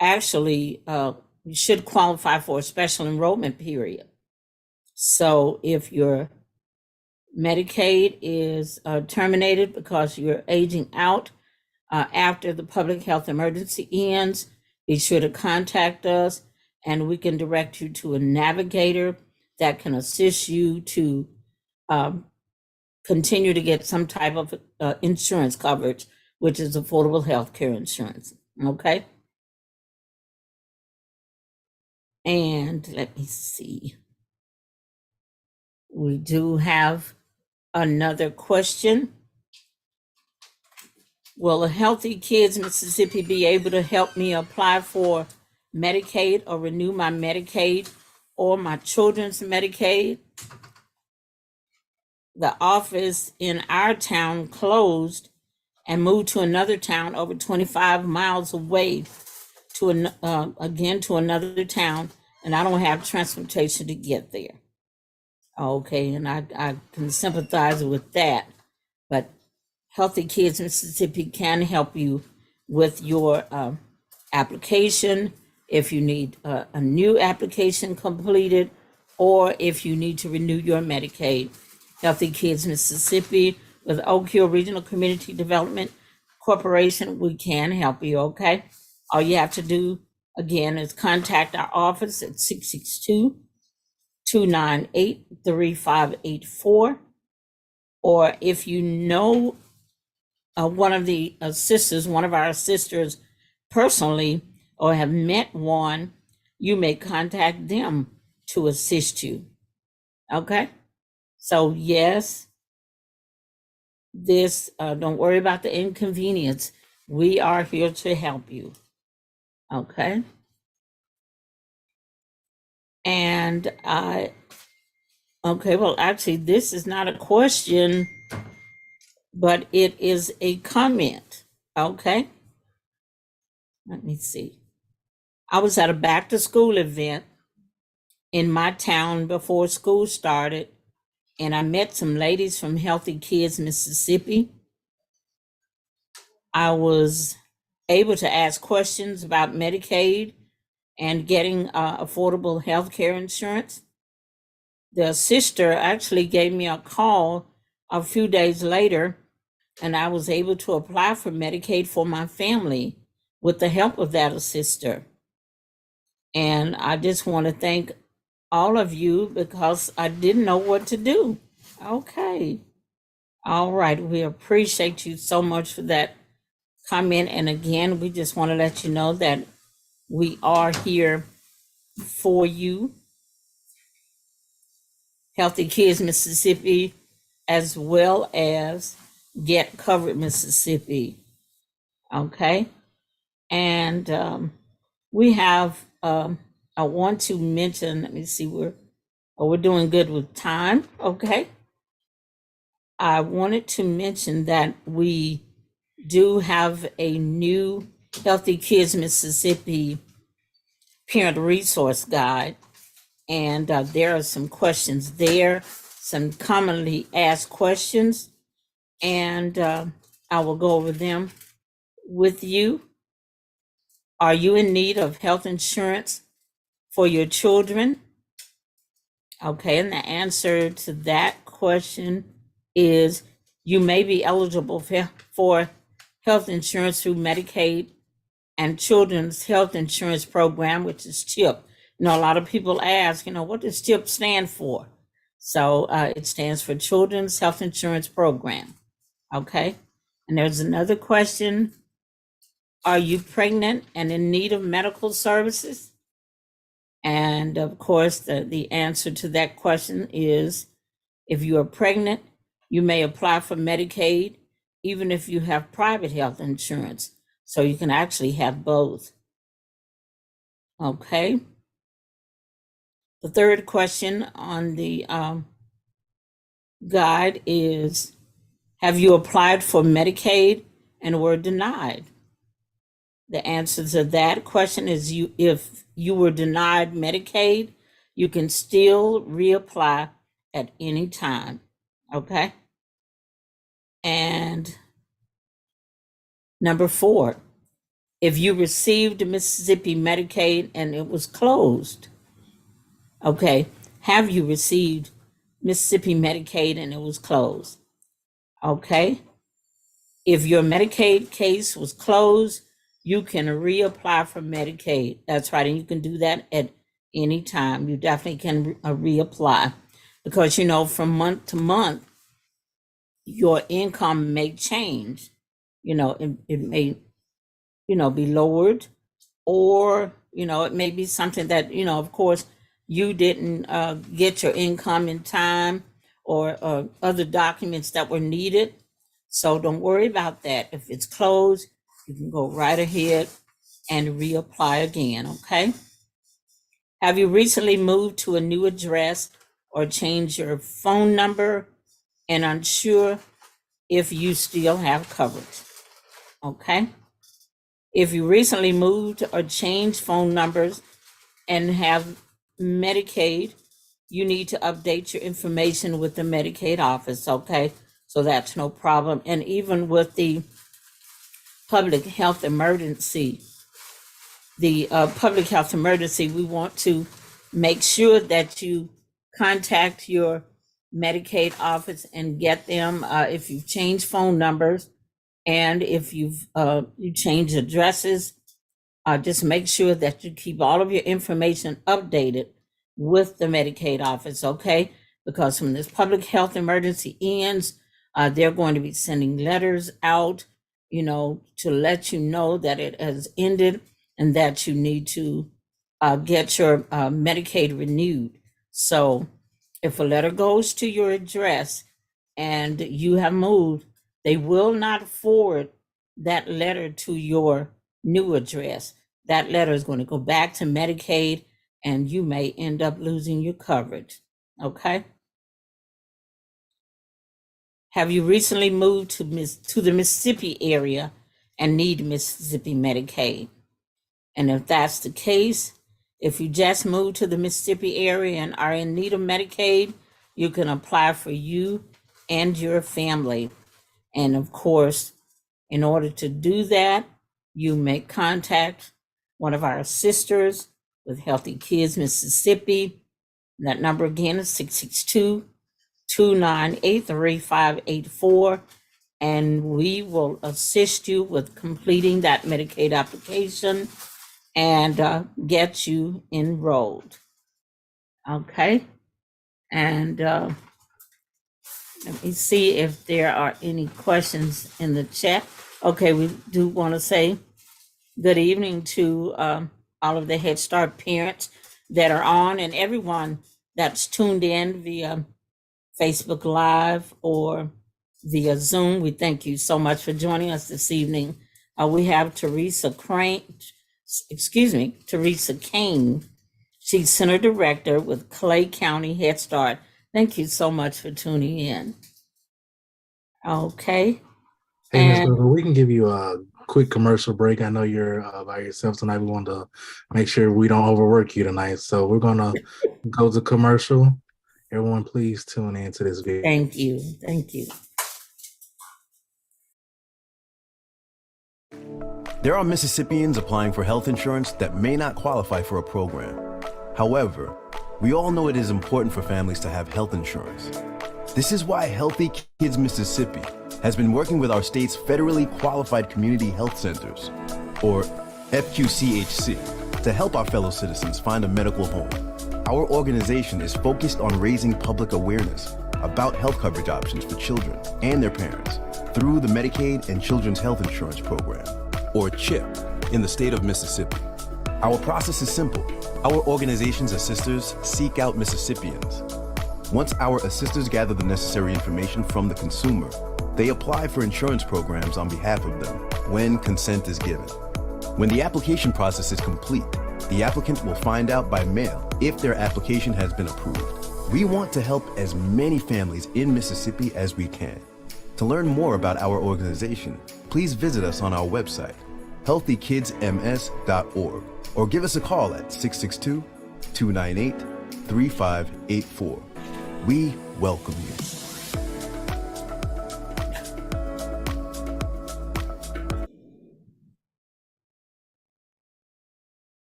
actually you should qualify for a special enrollment period. So if your Medicaid is terminated because you're aging out after the public health emergency ends, be sure to contact us and we can direct you to a navigator that can assist you to continue to get some type of insurance coverage, which is affordable health care insurance. Okay. And let me see. We do have another question. Will Healthy Kids Mississippi be able to help me apply for Medicaid or renew my Medicaid or my children's Medicaid? The office in our town closed and moved to another town over 25 miles away to again to another town, and I don't have transportation to get there. Okay, and I can sympathize with that, but Healthy Kids Mississippi can help you with your application if you need a new application completed or if you need to renew your Medicaid. Healthy Kids Mississippi with Oak Hill Regional Community Development Corporation, we can help you, okay? All you have to do, again, is contact our office at 662-298-3584. Or if you know one of the sisters, one of our sisters personally, or have met one, you may contact them to assist you. Okay? So yes, this, don't worry about the inconvenience. We are here to help you. Okay? And okay, well, actually, this is not a question, but it is a comment. Okay? Let me see. I was at a back to school event in my town before school started, and I met some ladies from Healthy Kids Mississippi. I was able to ask questions about Medicaid and getting affordable health care insurance. The sister actually gave me a call a few days later, and I was able to apply for Medicaid for my family with the help of that sister. And I just want to thank all of you because I didn't know what to do. Okay. All right. We appreciate you so much for that comment. And again, we just want to let you know that we are here for you. Healthy Kids Mississippi, as well as Get Covered Mississippi. Okay. And we have, I want to mention, let me see, we're doing good with time. Okay. I wanted to mention that we do have a new Healthy Kids Mississippi parent resource guide. And there are some questions there, some commonly asked questions, and I will go over them with you. Are you in need of health insurance for your children? Okay, and the answer to that question is you may be eligible for health insurance through Medicaid and Children's Health Insurance Program, which is CHIP. You know, a lot of people ask, what does CHIP stand for? So it stands for Children's Health Insurance Program. Okay. And there's another question. Are you pregnant and in need of medical services? And of course, the answer to that question is if you are pregnant, you may apply for Medicaid, even if you have private health insurance. So you can actually have both. Okay. The third question on the guide is, have you applied for Medicaid and were denied? The answer to that question is if you were denied Medicaid, you can still reapply at any time. Okay. And number 4, If you received Mississippi Medicaid and it was closed, okay, have you received Mississippi Medicaid and it was closed? Okay. If your Medicaid case was closed, you can reapply for Medicaid. That's right. And you can do that at any time. You definitely can reapply because, from month to month, your income may change. It may, be lowered, or, it may be something that, of course, you didn't get your income in time, or other documents that were needed. So don't worry about that. If it's closed, you can go right ahead and reapply again, okay? Have you recently moved to a new address or changed your phone number and unsure if you still have coverage? Okay? If you recently moved or changed phone numbers and have Medicaid, you need to update your information with the Medicaid office, okay? So that's no problem. And even with the public health emergency, we want to make sure that you contact your Medicaid office and get them, if you've changed phone numbers and if you change addresses, just make sure that you keep all of your information updated with the Medicaid office, okay? Because when this public health emergency ends, they're going to be sending letters out, to let you know that it has ended and that you need to get your Medicaid renewed. So if a letter goes to your address and you have moved, they will not forward that letter to your new address. That letter is going to go back to Medicaid and you may end up losing your coverage, okay? Have you recently moved to the Mississippi area and need Mississippi Medicaid? And if that's the case, if you just moved to the Mississippi area and are in need of Medicaid, you can apply for you and your family. And of course, in order to do that, you may contact one of our sisters with Healthy Kids Mississippi. That number again is 662-298-3584. And we will assist you with completing that Medicaid application and get you enrolled. Okay. And let me see if there are any questions in the chat. Okay, we do want to say good evening to all of the Head Start parents that are on and everyone that's tuned in via Facebook Live or via Zoom. We thank you so much for joining us this evening. We have Teresa Kane. She's Center Director with Clay County Head Start. Thank you so much for tuning in. Okay. Hey, Ms. Berger, we can give you a quick commercial break. I know you're by yourself tonight. We want to make sure we don't overwork you tonight. So we're going to go to commercial. Everyone, please tune in to this video. Thank you. Thank you. There are Mississippians applying for health insurance that may not qualify for a program. However, we all know it is important for families to have health insurance. This is why Healthy Kids Mississippi has been working with our state's federally qualified community health centers, or FQCHC, to help our fellow citizens find a medical home. Our organization is focused on raising public awareness about health coverage options for children and their parents through the Medicaid and Children's Health Insurance Program, or CHIP, in the state of Mississippi. Our process is simple. Our organization's assisters seek out Mississippians. Once our assisters gather the necessary information from the consumer, they apply for insurance programs on behalf of them when consent is given. When the application process is complete, the applicant will find out by mail if their application has been approved. We want to help as many families in Mississippi as we can. To learn more about our organization, please visit us on our website, healthykidsms.org, or give us a call at 662-298-3584. We welcome you.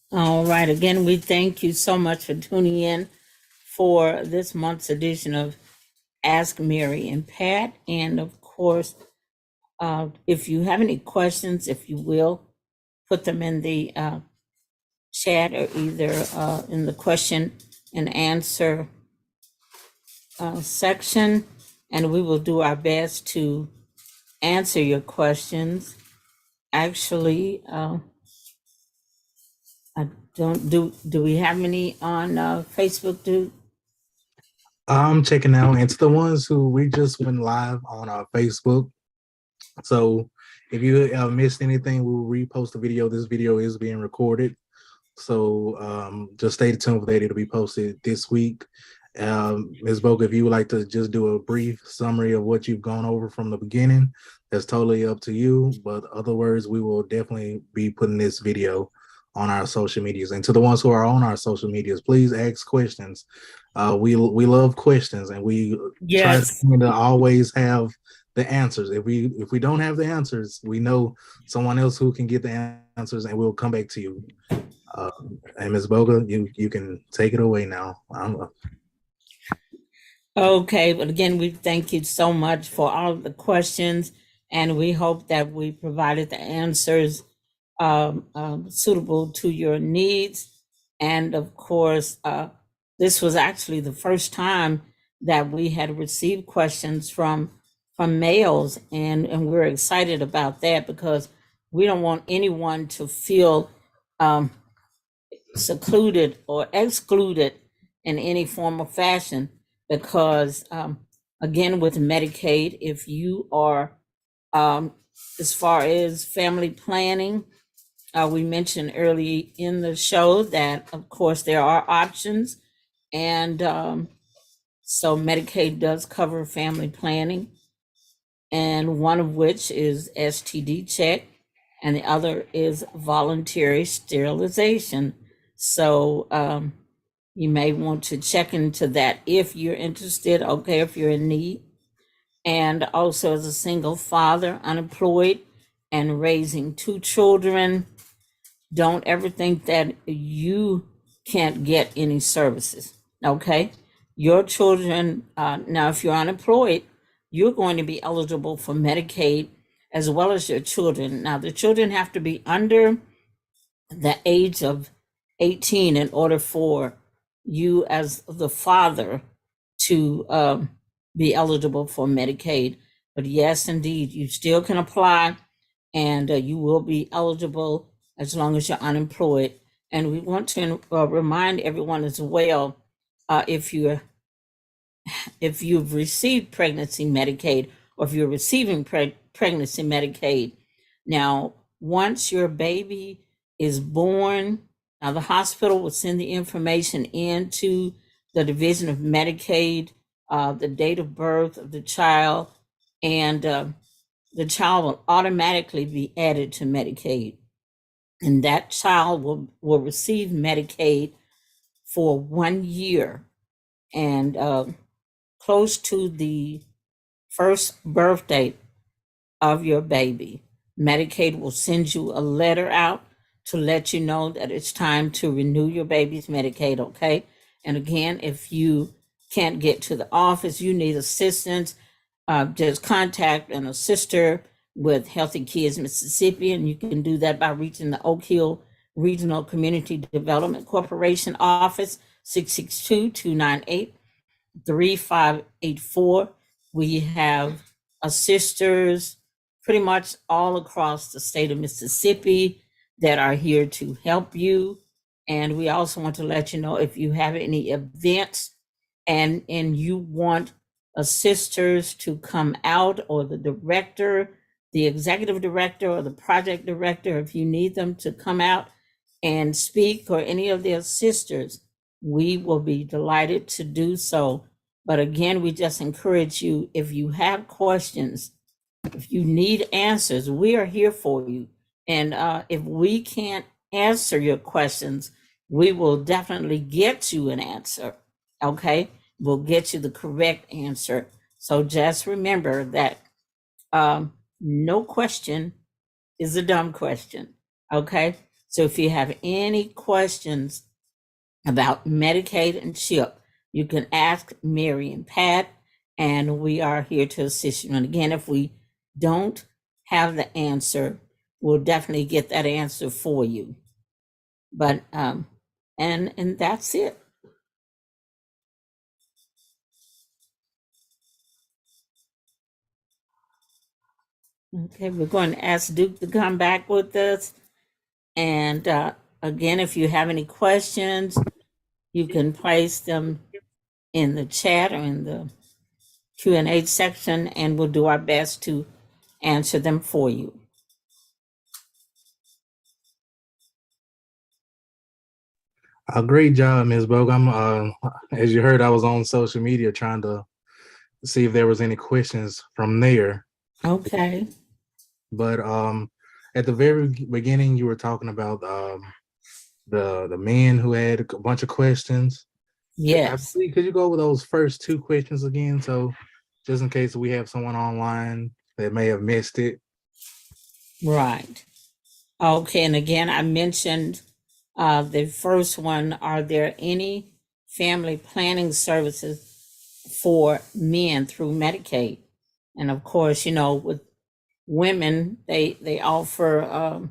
All right. Again, we thank you so much for tuning in for this month's edition of Ask Mary and Pat. And of course, if you have any questions, if you will, put them in the chat or either in the question and answer section, and we will do our best to answer your questions. Actually, I don't do we have any on Facebook? I'm checking out, and to the ones who we just went live on our Facebook. So if you missed anything, we'll repost the video. This video is being recorded. So just stay tuned for that. It'll be posted this week. Ms. Boga, if you would like to just do a brief summary of what you've gone over from the beginning, that's totally up to you. But other words, we will definitely be putting this video on our social medias. And to the ones who are on our social medias, please ask questions. We love questions, and we try to always have the answers. If we don't have the answers, we know someone else who can get the answers, and we'll come back to you. And Ms. Boga, you can take it away now. Okay, but again, we thank you so much for all of the questions, and we hope that we provided the answers suitable to your needs. And of course, this was actually the first time that we had received questions from males, and we're excited about that because we don't want anyone to feel secluded or excluded in any form or fashion, because again, with Medicaid, if you are as far as family planning, we mentioned early in the show that of course there are options, and so Medicaid does cover family planning, and one of which is STD check, and the other is voluntary sterilization. So you may want to check into that if you're interested, okay, if you're in need. And also, as a single father, unemployed, and raising 2 children, don't ever think that you can't get any services, okay? Your children, now if you're unemployed, you're going to be eligible for Medicaid as well as your children. Now, the children have to be under the age of 18 in order for you as the father to be eligible for Medicaid. But yes, indeed, you still can apply, and you will be eligible as long as you're unemployed. And we want to remind everyone as well, if you've received pregnancy Medicaid, or if you're receiving pregnancy Medicaid, now once your baby is born, now the hospital will send the information into the Division of Medicaid, the date of birth of the child, and the child will automatically be added to Medicaid. And that child will receive Medicaid for 1 year. And close to the first birth date of your baby, Medicaid will send you a letter out to let you know that it's time to renew your baby's Medicaid, okay? And again, if you can't get to the office, you need assistance, just contact an assister with Healthy Kids Mississippi, and you can do that by reaching the Oak Hill Regional Community Development Corporation office, 662-298-3584. We have assisters pretty much all across the state of Mississippi that are here to help you. And we also want to let you know if you have any events and you want assisters to come out, or the director, the executive director, or the project director, if you need them to come out and speak, or any of the assisters, we will be delighted to do so. But again, we just encourage you, if you have questions, if you need answers, we are here for you. And if we can't answer your questions, we will definitely get you an answer, okay? We'll get you the correct answer. So just remember that no question is a dumb question, okay? So if you have any questions about Medicaid and CHIP, you can ask Mary and Pat, and we are here to assist you. And again, if we don't have the answer, we'll definitely get that answer for you. But and that's it. Okay, we're going to ask Duke to come back with us. And again, if you have any questions, you can place them in the chat or in the Q&A section, and we'll do our best to answer them for you. Great job, Ms. Bogue. As you heard, I was on social media trying to see if there was any questions from there. Okay. But at the very beginning, you were talking about the men who had a bunch of questions. Yes. Could you go over those first two questions again? So just in case we have someone online that may have missed it. Right. Okay, and again, I mentioned the first one, are there any family planning services for men through Medicaid? And of course, you know, with women, they offer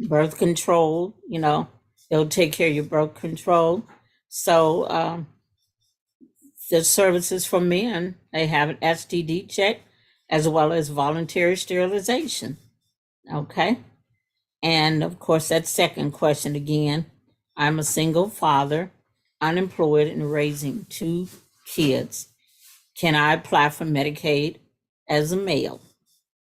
birth control, you know, they'll take care of your birth control. So the services for men, they have an STD check as well as voluntary sterilization. Okay. And of course, that second question again, I'm a single father, unemployed, and raising 2 kids. Can I apply for Medicaid as a male?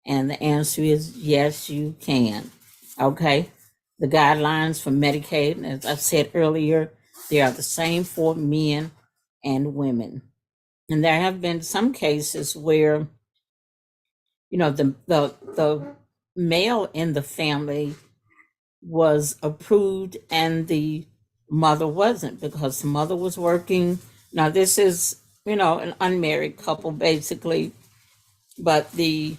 And the answer is yes, you can. Okay. The guidelines for Medicaid, as I said earlier, they are the same for men and women. And there have been some cases where, you know, the male in the family was approved and the mother wasn't, because the mother was working. Now this is, you know, an unmarried couple basically, but the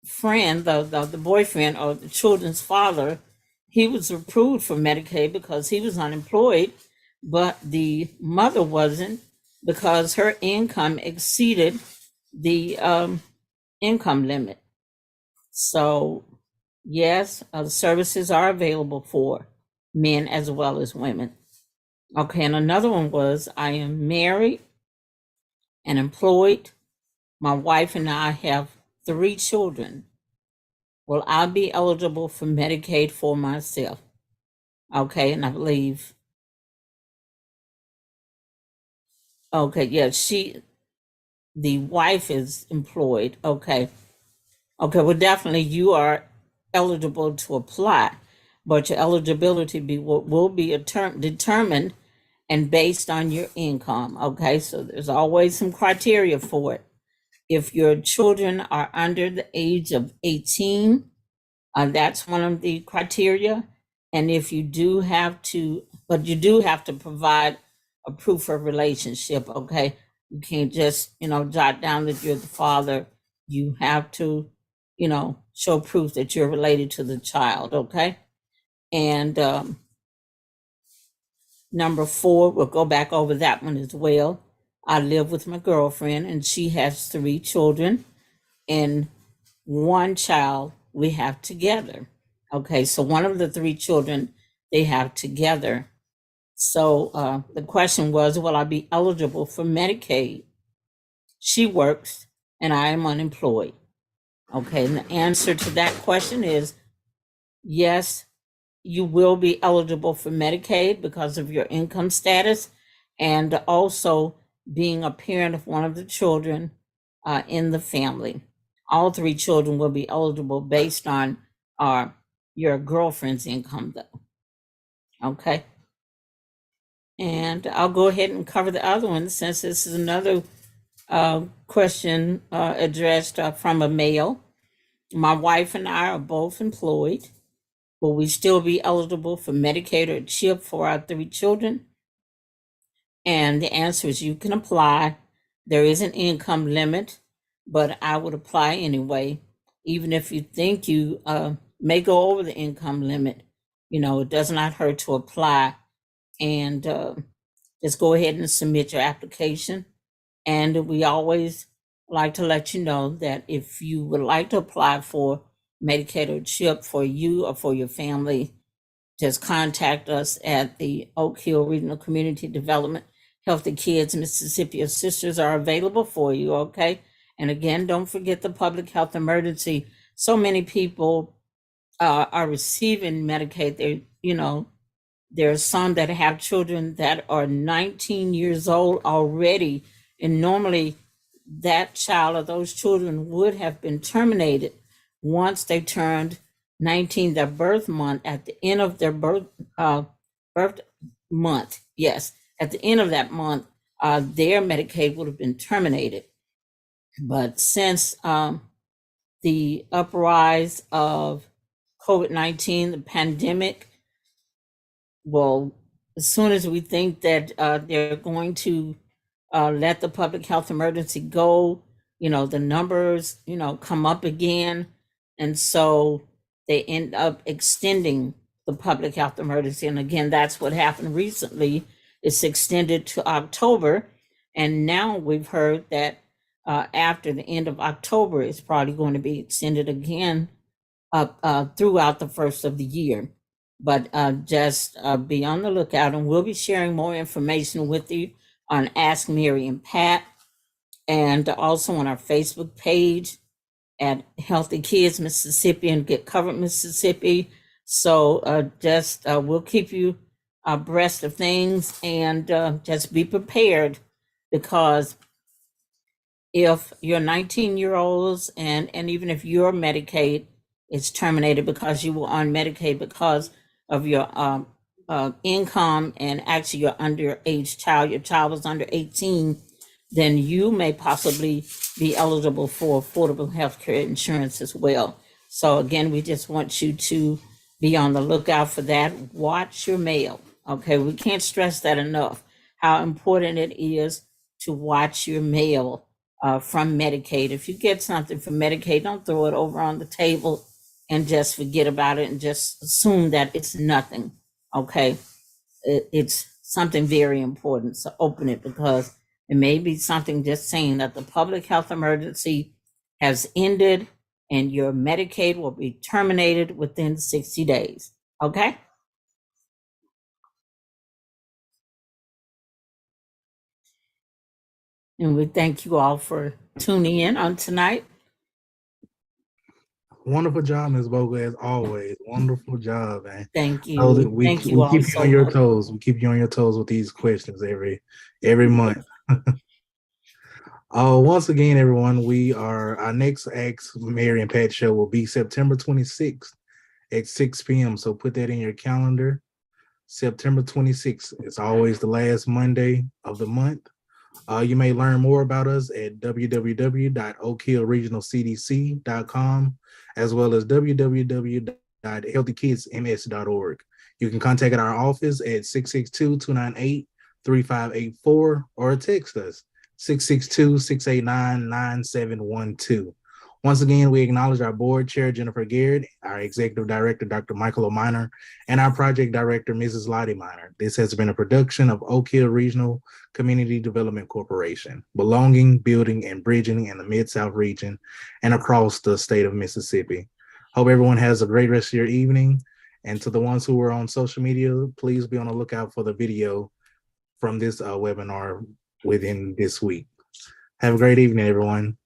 friend, the boyfriend or the children's father, he was approved for Medicaid because he was unemployed, but the mother wasn't, because her income exceeded the income limit. So yes, the services are available for men as well as women. Okay, and another one was, I am married and employed. My wife and I have 3 children. Will I be eligible for Medicaid for myself? Okay, and I believe, okay, yeah, the wife is employed. Okay. Okay, well, definitely you are eligible to apply, but your eligibility will be determined and based on your income. Okay, so there's always some criteria for it. If your children are under the age of 18, that's one of the criteria. And if you do have to, but you do have to provide a proof of relationship. Okay, you can't just, you know, jot down that you're the father. You have to, you know, show proof that you're related to the child. Okay, and number 4, we'll go back over that one as well. I live with my girlfriend and she has 3 children, and 1 child we have together. Okay, so one of the 3 children they have together. So the question was, will I be eligible for Medicaid? She works and I am unemployed. Okay, and the answer to that question is yes, you will be eligible for Medicaid because of your income status and also being a parent of one of the children in the family. All 3 children will be eligible based on your girlfriend's income, though. Okay. And I'll go ahead and cover the other one since this is another question addressed from a male. My wife and I are both employed. Will we still be eligible for Medicaid or CHIP for our 3 children? And the answer is you can apply. There is an income limit, but I would apply anyway. Even if you think you may go over the income limit, it does not hurt to apply, and just go ahead and submit your application. And we always like to let you know that if you would like to apply for Medicaid or CHIP for you or for your family, just contact us at the Oak Hill Regional Community Development. Healthy Kids Mississippi Sisters are available for you, okay? And again, don't forget the public health emergency. So many people are receiving Medicaid. There are some that have children that are 19 years old already, and normally that child or those children would have been terminated once they turned 19, their birth month, at the end of their birth month. Yes, at the end of that month, their Medicaid would have been terminated. But since the uprise of COVID-19, the pandemic, well, as soon as we think that they're going to let the public health emergency go, the numbers, come up again. And so they end up extending the public health emergency. And again, that's what happened recently. It's extended to October. And now we've heard that after the end of October, it's probably going to be extended again throughout the first of the year. But just be on the lookout, and we'll be sharing more information with you on Ask Mary and Pat, and also on our Facebook page at Healthy Kids Mississippi and Get Covered Mississippi. So we'll keep you abreast of things, and just be prepared, because if you're 19-year-olds and even if your Medicaid is terminated because you were on Medicaid because of your income, and actually your underage child, your child was under 18, then you may possibly be eligible for affordable health care insurance as well. So again, we just want you to be on the lookout for that. Watch your mail. Okay, we can't stress that enough, how important it is to watch your mail from Medicaid. If you get something from Medicaid, don't throw it over on the table and just forget about it and just assume that it's nothing. Okay, it's something very important. So open it, because it may be something just saying that the public health emergency has ended and your Medicaid will be terminated within 60 days. Okay. And we thank you all for tuning in on tonight. Wonderful job, Ms. Bogle, as always. Wonderful job, man. Thank you. So that we Thank you all keep you so on your much. toes. We keep you on your toes with these questions every month. Once again, everyone, our next Ask Mary and Pat show will be September 26th at 6 p.m. So put that in your calendar. September 26th. It's always the last Monday of the month. You may learn more about us at www.oakhillregionalcdc.com, as well as www.healthykidsms.org. You can contact our office at 662-298-3584 or text us 662-689-9712. Once again, we acknowledge our board chair, Jennifer Garrett, our executive director, Dr. Michael O'Miner, and our project director, Mrs. Lottie Miner. This has been a production of Oak Hill Regional Community Development Corporation, belonging, building, and bridging in the Mid-South region and across the state of Mississippi. Hope everyone has a great rest of your evening. And to the ones who are on social media, please be on the lookout for the video from this webinar within this week. Have a great evening, everyone.